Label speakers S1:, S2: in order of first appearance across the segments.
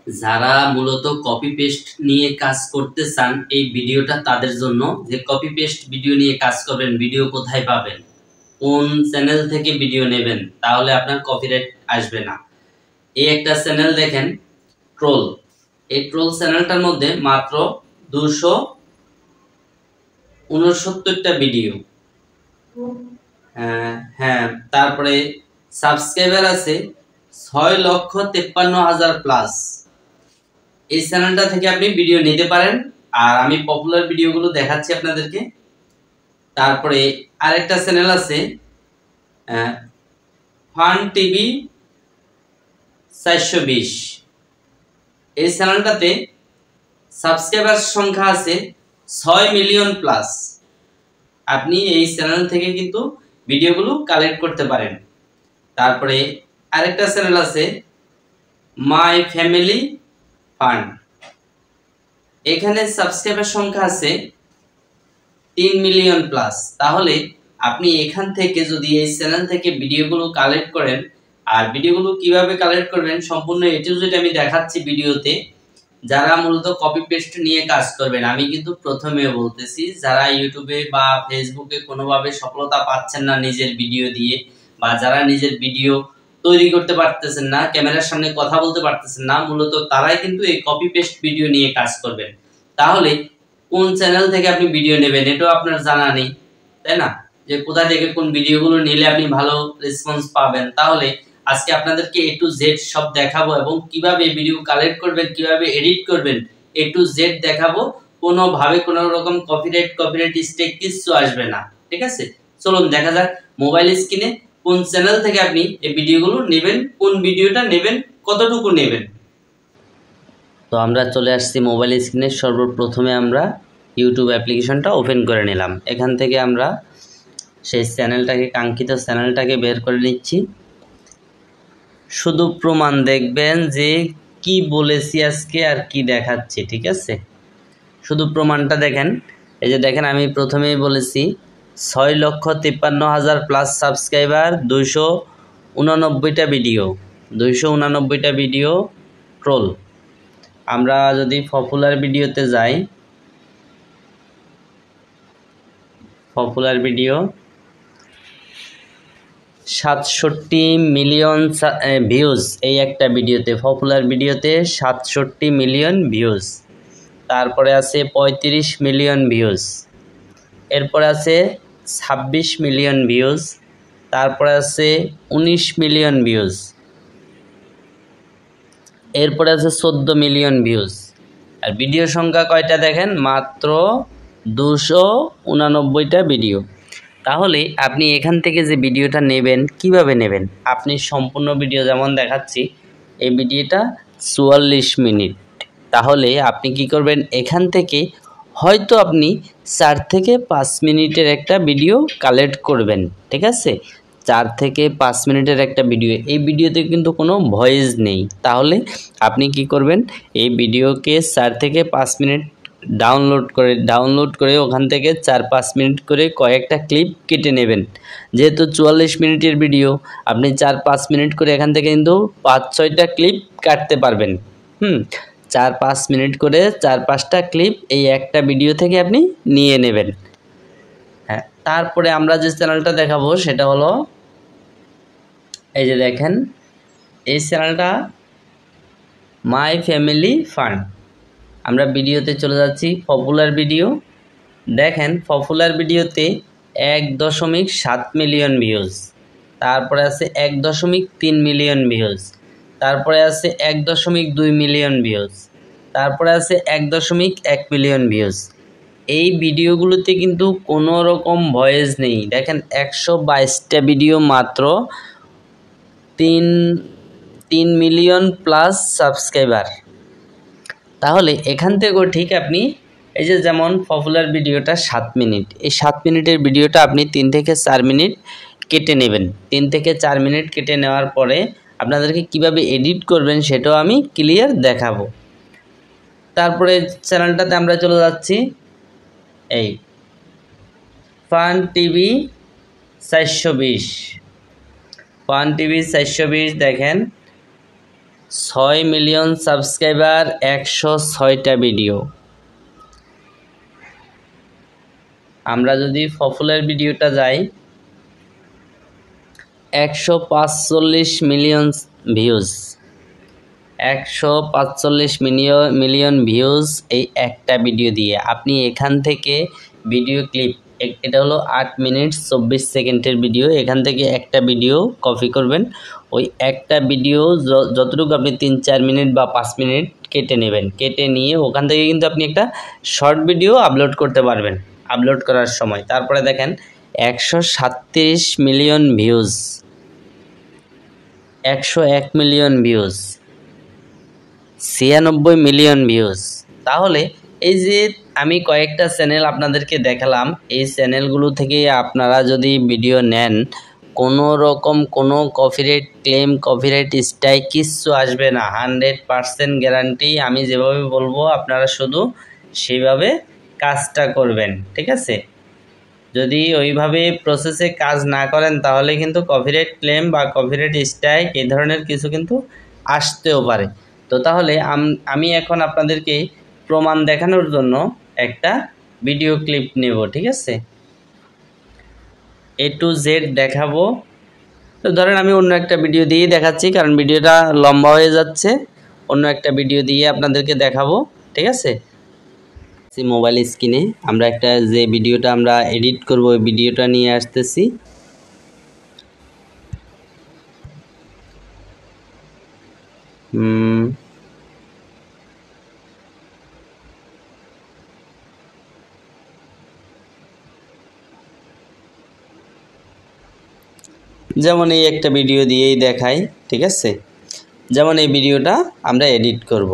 S1: যারা মূলত copy paste নিয়ে কাজ করতে চান এই ভিডিওটা তাদের জন্য, যে কপি পেস্ট ভিডিও নিয়ে কাজ করবেন, ভিডিও কোথায় পাবেন, কোন চ্যানেল থেকে ভিডিও নেবেন, তাহলে আপনার কপিরাইট আসবে না। এই একটা চ্যানেল দেখেন, ট্রোল। এই ট্রোল চ্যানেলটার মধ্যে মাত্র 269টা ভিডিও, হ্যাঁ, তারপরে সাবস্ক্রাইবার আছে 6,53,000 প্লাস। এই চ্যানেলটা থেকে আপনি ভিডিও নিতে পারেন, আর আমি পপুলার ভিডিওগুলো দেখাচ্ছি আপনাদেরকে। তারপরে আরেকটা চ্যানেল আছে ফান টিভি 420। এই চ্যানেলটাতে সাবস্ক্রাইবার সংখ্যা আছে 6 মিলিয়ন প্লাস। আপনি এই চ্যানেল থেকে কিন্তু ভিডিওগুলো কালেক্ট করতে পারেন। তারপরে আরেকটা চ্যানেল আছে মাই ফ্যামিলি ফান্ড। এখানে সাবস্ক্রাইবার সংখ্যা আছে 3 মিলিয়ন প্লাস। তাহলে আপনি এখান থেকে যদি এই চ্যানেল থেকে ভিডিওগুলো কালেক্ট করেন, আর ভিডিওগুলো কিভাবে কালেক্ট করবেন সম্পূর্ণ এ টু জেড আমি দেখাচ্ছি ভিডিওতে। যারা মূলত কপি পেস্ট নিয়ে কাজ করবেন, আমি কিন্তু প্রথমে বলতেছি, যারা ইউটিউবে বা ফেসবুকে কোনোভাবে সফলতা পাচ্ছেন না নিজের ভিডিও দিয়ে, বা যারা নিজের ভিডিও তৈরি করতে পারতেছেন না, ক্যামেরার সামনে কথা বলতে পারতেছেন না, মূলত তারাই কিন্তু এই কপি পেস্ট ভিডিও নিয়ে কাজ করবেন। তাহলে কোন চ্যানেল থেকে আপনি ভিডিও নেবেন এটাও আপনার জানা নেই, তাই না? যে কোথা থেকে কোন ভিডিওগুলো নিলে আপনি ভালো রেসপন্স পাবেন। তাহলে আজকে আপনাদেরকে এ টু জেড সব দেখাবো, এবং কিভাবে ভিডিও কালেক্ট করবেন, কিভাবে এডিট করবেন, এ টু জেড দেখাবো। কোনোভাবে কোনো রকম কপিরাইট স্ট্রাইক কিছু আসবে না, ঠিক আছে? চলুন দেখা যাক মোবাইল স্ক্রিনে কোন চ্যানেল থেকে আপনি এই ভিডিওগুলো নেবেন, কোন ভিডিওটা নেবেন, কতটুকু নেবেন। তো আমরা চলে আসছি মোবাইল স্ক্রিনে। সর্বপ্রথমে আমরা ইউটিউব অ্যাপ্লিকেশনটা ওপেন করে নিলাম। এখান থেকে আমরা সেই চ্যানেলটাকে, কাঙ্ক্ষিত চ্যানেলটাকে বের করে নিচ্ছি। শুধু প্রমাণ দেখবেন যে কি বলেছি আজকে আর কি দেখাচ্ছি, ঠিক আছে? শুধু প্রমাণটা দেখেন। এই যে দেখেন, আমি প্রথমেই বলেছি 6,53,000 প্লাস সাবস্ক্রাইবার, 289টা ভিডিও, 289টা ভিডিও ট্রোল। আমরা যদি পপুলার ভিডিওতে যাই, পপুলার ভিডিও 67 মিলিয়ন ভিউজ। এই একটা ভিডিওতে, পপুলার ভিডিওতে 67 মিলিয়ন ভিউজ। তারপরে আছে 35 মিলিয়ন ভিউজ। এরপরে আছে 26 মিলিয়ন ভিউজ। তারপরে আছে 19 মিলিয়ন ভিউজ। এরপরে আছে 14 মিলিয়ন ভিউজ। আর ভিডিও সংখ্যা কয়টা দেখেন, মাত্র 289টা ভিডিও। তাহলে আপনি এখান থেকে যে ভিডিওটা নেবেন, কিভাবে নেবেন? আপনি সম্পূর্ণ ভিডিও যেমন দেখাচ্ছি, এই ভিডিওটা 44 মিনিট। তাহলে আপনি কি করবেন, এখান থেকে হয়তো আপনি 4 থেকে 5 মিনিটের একটা ভিডিও কালেক্ট করবেন, ঠিক আছে? 4 থেকে 5 মিনিটের একটা ভিডিও। এই ভিডিওতে কিন্তু কোনো ভয়েস নেই। তাহলে আপনি কি করবেন, এই ভিডিওকে 4 থেকে 5 মিনিট ডাউনলোড করে ওখান থেকে 4-5 মিনিট করে কয়েকটা ক্লিপ কেটে নেবেন। যেহেতু 44 মিনিটের ভিডিও, আপনি 4-5 মিনিট করে এখান থেকে কিন্তু 5-6টা ক্লিপ কাটতে পারবেন। 4-5 মিনিট করে 4-5টা ক্লিপ এই একটা ভিডিও থেকে আপনি নিয়ে নেবেন। হ্যাঁ, তারপরে আমরা যে চ্যানেলটা দেখাবো সেটা হলো, এই যে দেখেন, এই চ্যানেলটা মাই ফ্যামিলি ফান্ড। আমরা ভিডিওতে চলে যাচ্ছি, পপুলার ভিডিও। দেখেন, পপুলার ভিডিওতে 1.7 মিলিয়ন ভিউজ। তারপরে আছে 1.3 মিলিয়ন ভিউজ। তারপরে আছে 1.2 মিলিয়ন ভিউজ। তারপরে আছে 1.1 মিলিয়ন ভিউজ। এই ভিডিওগুলোতে কিন্তু কোনো রকম ভয়েস নেই। দেখেন, 122টা ভিডিও, মাত্র 3 মিলিয়ন প্লাস সাবস্ক্রাইবার। তাহলে এখান থেকেও ঠিক আপনি, এই যে যেমন পপুলার ভিডিওটা 7 মিনিট, এই 7 মিনিটের ভিডিওটা আপনি 3 থেকে 4 মিনিট কেটে নেবেন। 3 থেকে 4 মিনিট কেটে নেওয়ার পরে আপনাদেরকে কিভাবে এডিট করবেন সেটাও আমি ক্লিয়ার দেখাবো। তারপরে চ্যানেলটাতে আমরা চলে যাচ্ছি, এই ফান টিভি 420। ফান টিভি 420 দেখেন, 6 মিলিয়ন সাবস্ক্রাইবার, 106টা ভিডিও। আমরা যদি পপুলার ভিডিওটা যাই, 145 মিলিয়ন ভিউজ, 145 মিলিয়ন ভিউজ এই একটা ভিডিও দিয়ে। আপনি এখান থেকে ভিডিও ক্লিপ, এটা হলো 8 মিনিট 24 সেকেন্ডের ভিডিও, এখান থেকে একটা ভিডিও কপি করবেন। ওই একটা ভিডিও যতটুকু আপনি 3-4 মিনিট বা 5 মিনিট কেটে নেবেন, কেটে নিয়ে ওখান থেকে কিন্তু আপনি একটা শর্ট ভিডিও আপলোড করতে পারবেন আপলোড করার সময়। তারপরে দেখেন 137 million views, 101 million views, 96 million views. তাহলে এই যে আমি কয়েকটা চ্যানেল আপনাদেরকে দেখালাম, এই চ্যানেলগুলো থেকে আপনারা যদি ভিডিও নেন, কোনো রকম কোনো কপিরাইট ক্লেম, কপিরাইট স্ট্রাইক কিচ্ছু আসবে না, 100% গ্যারান্টি। আমি যেভাবে বলবো আপনারা শুধু সেইভাবে কাজটা করবেন, ঠিক আছে? যদি ওইভাবে প্রসেসে কাজ না করেন তাহলে কিন্তু কপিরাইট ক্লেম বা কপিরাইট স্ট্রাইক এই ধরনের কিছু কিন্তু আসতেও পারে। তো তাহলে আমি এখন আপনাদেরকে প্রমাণ দেখানোর জন্য একটা ভিডিও ক্লিপ নেব, ঠিক আছে? A to Z দেখাবো। তো ধরেন আমি অন্য একটা ভিডিও দিয়েই দেখাচ্ছি, কারণ ভিডিওটা লম্বা হয়ে যাচ্ছে। অন্য একটা ভিডিও দিয়ে আপনাদেরকে দেখাবো, ঠিক আছে? মোবাইল স্ক্রিনে আমরা একটা যে ভিডিওটা আমরা এডিট করব ওই ভিডিওটা নিয়ে আসতেছি। যেমন এই একটা ভিডিও দিয়েই দেখাই, ঠিক আছে? যেমন এই ভিডিওটা আমরা এডিট করব।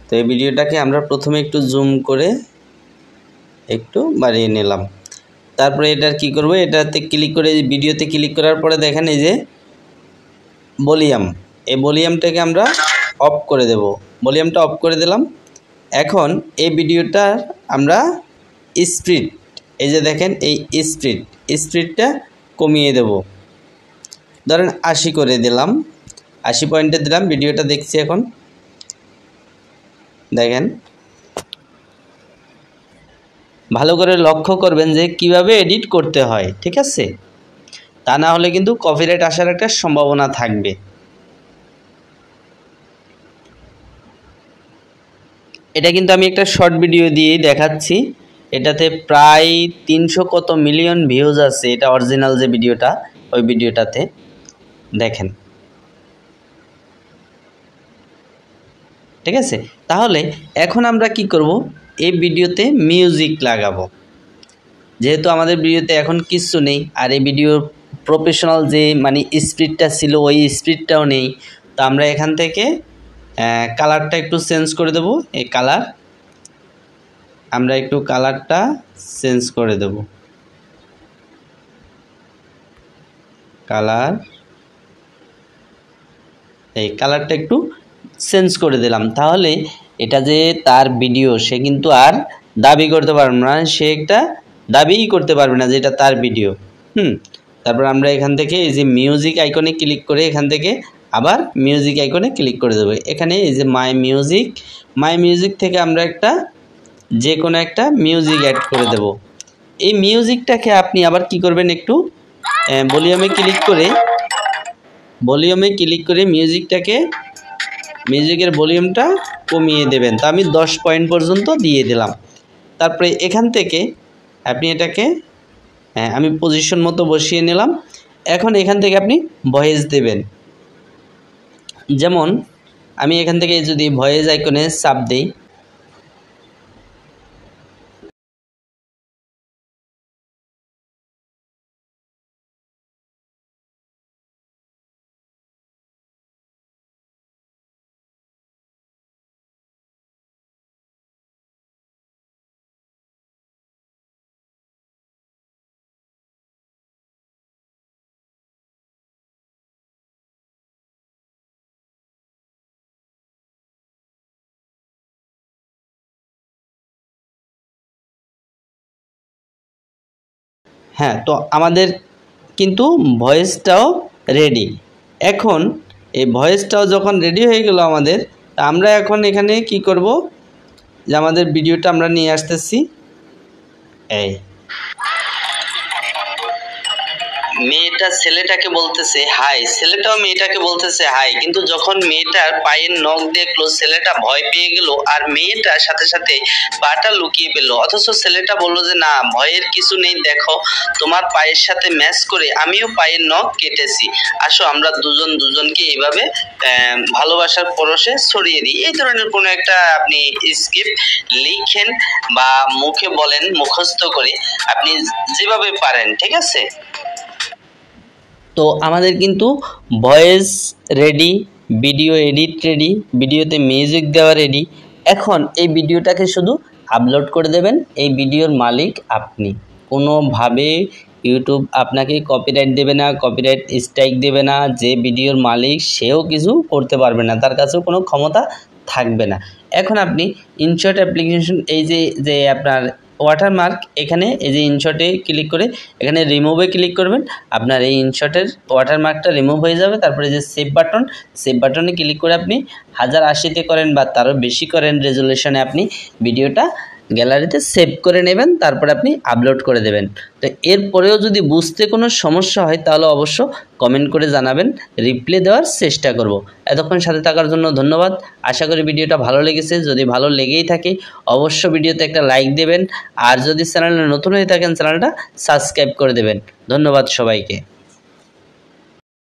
S1: তো এই ভিডিওটাকে আমরা প্রথমে একটু জুম করে একটু বাড়িয়ে নিলাম। তারপরে এটার কি করব, এটাতে ক্লিক করে ভিডিওতে ক্লিক করার পরে দেখেন এই যে ভলিউম, এই ভলিউমটাকে আমরা অফ করে দেব। ভলিউমটা অফ করে দিলাম। এখন এই ভিডিওটার আমরা স্পিড, এই যে দেখেন এই স্পিডটা কমিয়ে দেব। ধরেন 80 করে দিলাম, 80 পয়েন্টে দিলাম। ভিডিওটা দেখছি এখন, দেখেন ভালো করে লক্ষ্য করবেন যে কিভাবে এডিট করতে হয়, ঠিক আছে? তা না হলে কিন্তু কপিরাইট আসার একটা সম্ভাবনা থাকবে। এটা কিন্তু আমি একটা শর্ট ভিডিও দিয়েই দেখাচ্ছি। এটাতে প্রায় 300 কত মিলিয়ন ভিউজ আছে, এটা অরিজিনাল যে ভিডিওটা, ওই ভিডিওটাতে দেখেন, ঠিক আছে? তাহলে এখন আমরা কি করব, এই ভিডিওতে মিউজিক লাগাবো। যেহেতু আমাদের ভিডিওতে এখন কিচ্ছু নেই, আর এই ভিডিওর প্রফেশনাল যে মানে স্পিডটা ছিল ওই স্পিডটাও নেই, তো আমরা এখান থেকে কালারটা একটু চেঞ্জ করে দেব। এই কালার আমরা একটু কালারটা চেঞ্জ করে দেব, কালার, এই কালারটা একটু চেঞ্জ করে দিলাম। তাহলে এটা যে তার ভিডিও, সে কিন্তু আর দাবি করতে পারবে না, সে একটা দাবিই করতে পারবে না যে এটা তার ভিডিও। তারপর আমরা এখান থেকে এই যে মিউজিক আইকনে ক্লিক করে এখান থেকে আবার মিউজিক আইকনে ক্লিক করে দেবো। এখানে এই যে মাই মিউজিক থেকে আমরা একটা যে কোনো একটা মিউজিক অ্যাড করে দেব। এই মিউজিকটাকে আপনি আবার কি করবেন, একটু ভলিউমে ক্লিক করে মিউজিকের ভলিউমটা কমিয়ে দেবেন। তো আমি 10 পয়েন্ট পর্যন্ত দিয়ে দিলাম। তারপরে এখান থেকে আপনি এটাকে আমি পজিশন মতো বসিয়ে নিলাম। এখন এখান থেকে আপনি ভয়েস দেবেন। যেমন আমি এখান থেকে যদি ভয়েস আইকনে চাপ দেই, হ্যাঁ, তো আমাদের কিন্তু ভয়েসটাও রেডি। এখন এই ভয়েসটাও যখন রেডি হয়ে গেল আমাদের, আমরা এখন এখানে কি করব, যে আমাদের ভিডিওটা আমরা নিয়ে আসতেছি। এই মেয়েটা ছেলেটাকে বলতেছে হাই, ছেলেটাও মেয়েটাকে বলতেছে হাই, কিন্তু যখন মেয়েটার পায়ের নখ দেখলো ছেলেটা ভয় পেয়ে গেল, আর মেয়েটার সাথে সাথে পাটা লুকিয়ে পেল। অথচ ছেলেটা বললো যে না, ভয়ের কিছু নেই, দেখো তোমার পায়ের সাথে ম্যাচ করে আমিও পায়ের নখ কেটেছি, আসো আমরা দুজন দুজনকে এইভাবে ভালোবাসার পরশে ছড়িয়ে দিই। এই ধরনের কোনো একটা আপনি স্ক্রিপ্ট লিখেন বা মুখে বলেন, মুখস্থ করে আপনি যেভাবে পারেন, ঠিক আছে। তো আমাদের কিন্তু voice ready, video edit ready, ভিডিওতে মিউজিক দেওয়া রেডি। এখন এই ভিডিওটাকে শুধু আপলোড করে দেবেন। এই ভিডিওর মালিক আপনি, কোনোভাবে ইউটিউব আপনাকে কপিরাইট দেবে না, কপিরাইট স্ট্রাইক দেবে না। যে ভিডিওর মালিক সেও কিছু করতে পারবে না, তার কাছেও কোনো ক্ষমতা থাকবে না। এখন আপনি ইনশট অ্যাপ্লিকেশন, এই যে আপনার ওয়াটারমার্ক, এখানে এই যে ইনশটে ক্লিক করে এখানে রিমুভে ক্লিক করবেন, আপনার এই ইনশটের ওয়াটারমার্কটা রিমুভ হয়ে যাবে। তারপরে যে সেভ বাটনে ক্লিক করে আপনি 1080-তে করেন বা তারও বেশি করেন রেজুলেশনে, আপনি ভিডিওটা গ্যালারিতে সেভ করে নেবেন, তারপরে আপনি আপলোড করে দেবেন। তো এরপরেও যদি বুঝতে কোনো সমস্যা হয় তাহলে অবশ্য কমেন্ট করে জানাবেন, রিপ্লাই দেওয়ার চেষ্টা করব। এতক্ষণ সাথে থাকার জন্য ধন্যবাদ। আশা করি ভিডিওটা ভালো লেগেছে। যদি ভালো লেগেই থাকে অবশ্য ভিডিওতে একটা লাইক দেবেন, আর যদি চ্যানেলে নতুন হয়ে থাকেন চ্যানেলটা সাবস্ক্রাইব করে দেবেন। ধন্যবাদ সবাইকে।